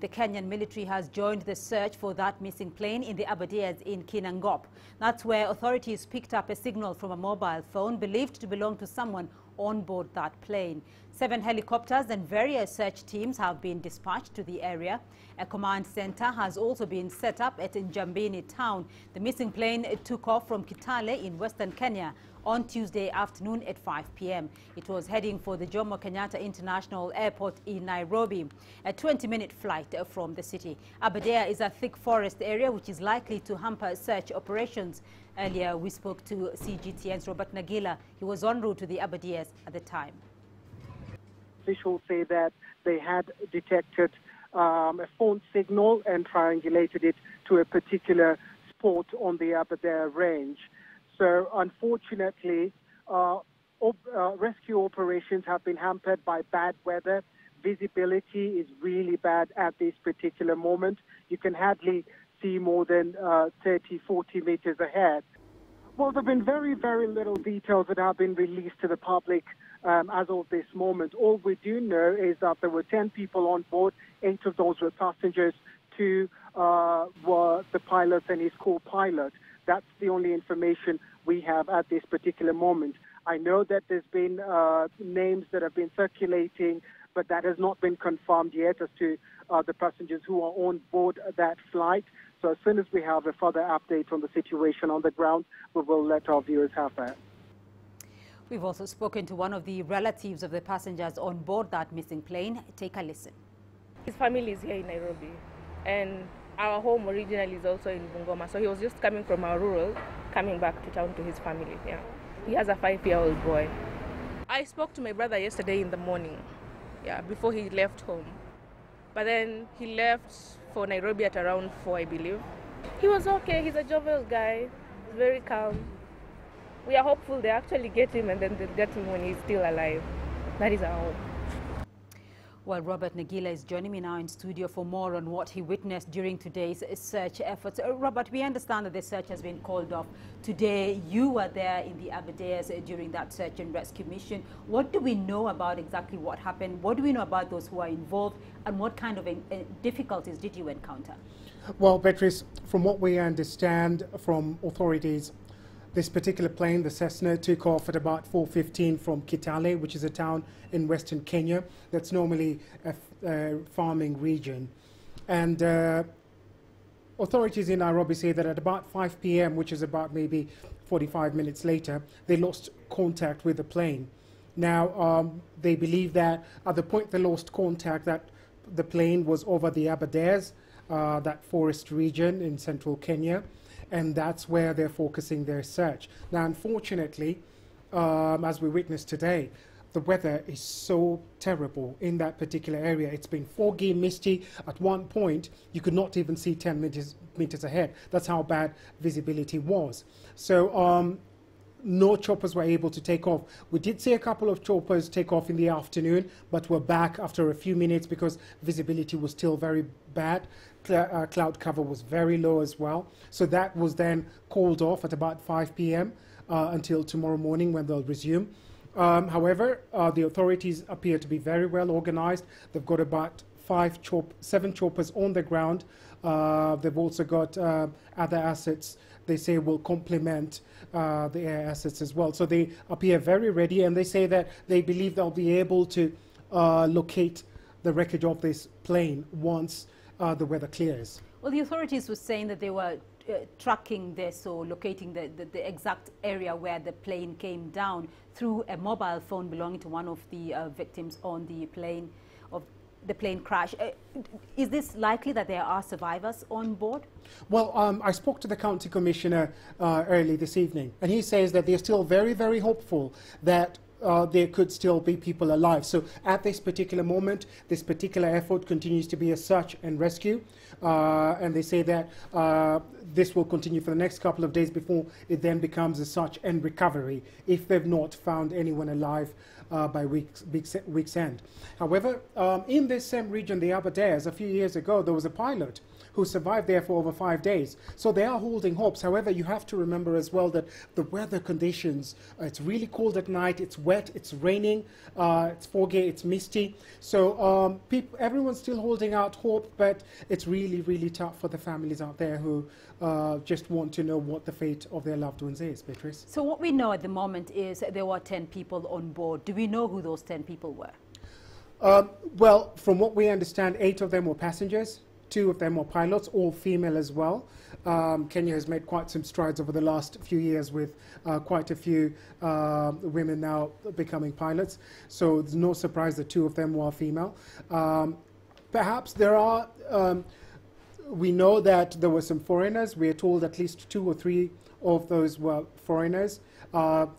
The Kenyan military has joined the search for that missing plane in the Aberdares in Kinangop. That's where authorities picked up a signal from a mobile phone believed to belong to someone on board that plane. 7 helicopters and various search teams have been dispatched to the area. A command center has also been set up at Njambini town. The missing plane took off from Kitale in western Kenya on Tuesday afternoon at 5 p.m. It was heading for the Jomo Kenyatta International Airport in Nairobi, a 20-minute flight from the city. Aberdare is a thick forest area which is likely to hamper search operations. Earlier, we spoke to CGTN's Robert Nagila. He was en route to the Aberdares at the time. Officials say that they had detected a phone signal and triangulated it to a particular spot on the Aberdare range. So, unfortunately, rescue operations have been hampered by bad weather. Visibility is really bad at this particular moment. You can hardly see more than 30, 40 meters ahead. Well, there have been very, very little details that have been released to the public as of this moment. All we do know is that there were 10 people on board. 8 of those were passengers. 2 were the pilot and his co-pilot. That's the only information we have at this particular moment. I know that there's been names that have been circulating, but that has not been confirmed yet as to the passengers who are on board that flight. So as soon as we have a further update on the situation on the ground, we will let our viewers have that. We've also spoken to one of the relatives of the passengers on board that missing plane. Take a listen. His family is here in Nairobi, and our home originally is also in Bungoma, so he was just coming from our rural, coming back to town to his family. Yeah, he has a 5-year-old boy. I spoke to my brother yesterday in the morning, before he left home. But then he left for Nairobi at around 4, I believe. He was okay. He's a jovial guy, very calm. We are hopeful they actually get him, and then they'll get him when he's still alive. That is our hope. Well, Robert Nagila is joining me now in studio for more on what he witnessed during today's search efforts. Robert, we understand that the search has been called off today. You were there in the Aberdares during that search and rescue mission. What do we know about exactly what happened? What do we know about those who are involved? And what kind of difficulties did you encounter? Well, Beatrice, from what we understand from authorities, this particular plane, the Cessna, took off at about 4:15 from Kitale, which is a town in western Kenya. That's normally a farming region. And authorities in Nairobi say that at about 5 p.m., which is about maybe 45 minutes later, they lost contact with the plane. Now, they believe that at the point they lost contact, that the plane was over the Aberdares, that forest region in central Kenya. And that's where they're focusing their search. Now, unfortunately, as we witnessed today, the weather is so terrible in that particular area. It's been foggy, misty. At one point, you could not even see 10 meters ahead. That's how bad visibility was. So no choppers were able to take off. We did see a couple of choppers take off in the afternoon, but were back after a few minutes because visibility was still very bad. Cloud cover was very low as well. So that was then called off at about 5 p.m. Until tomorrow morning when they'll resume. However, the authorities appear to be very well organized. They've got about 7 choppers on the ground. They've also got other assets they say will complement the air assets as well. So they appear very ready, and they say that they believe they'll be able to locate the wreckage of this plane once the weather clears. Well, the authorities were saying that they were tracking this or locating the exact area where the plane came down through a mobile phone belonging to one of the victims on the plane crash. Is this likely that there are survivors on board? Well, I spoke to the county commissioner early this evening, and he says that they're still very, very hopeful that there could still be people alive. So at this particular moment, this particular effort continues to be a search and rescue. And they say that this will continue for the next couple of days before it then becomes a search and recovery if they've not found anyone alive by week's end. However, in this same region, the Aberdares, a few years ago, there was a pilot who survived there for over 5 days. So they are holding hopes. However, you have to remember as well that the weather conditions, it's really cold at night, it's wet, it's raining, it's foggy, it's misty. So everyone's still holding out hope, but it's really, really tough for the families out there who just want to know what the fate of their loved ones is, Beatrice. So what we know at the moment is there were 10 people on board. Do we know who those 10 people were? Well, from what we understand, 8 of them were passengers. 2 of them were pilots, all female as well. Kenya has made quite some strides over the last few years with quite a few women now becoming pilots. So it's no surprise that 2 of them were female. Perhaps there are, we know that there were some foreigners. We are told at least 2 or 3 of those were foreigners.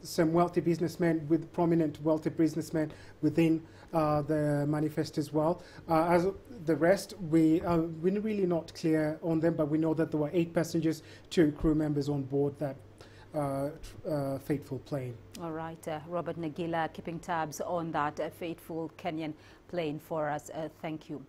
Some wealthy businessmen, with prominent wealthy businessmen within the manifest as well. As the rest, we're really not clear on them, but we know that there were 8 passengers, 2 crew members on board that fateful plane. All right, Robert Nagila keeping tabs on that fateful Kenyan plane for us. Thank you.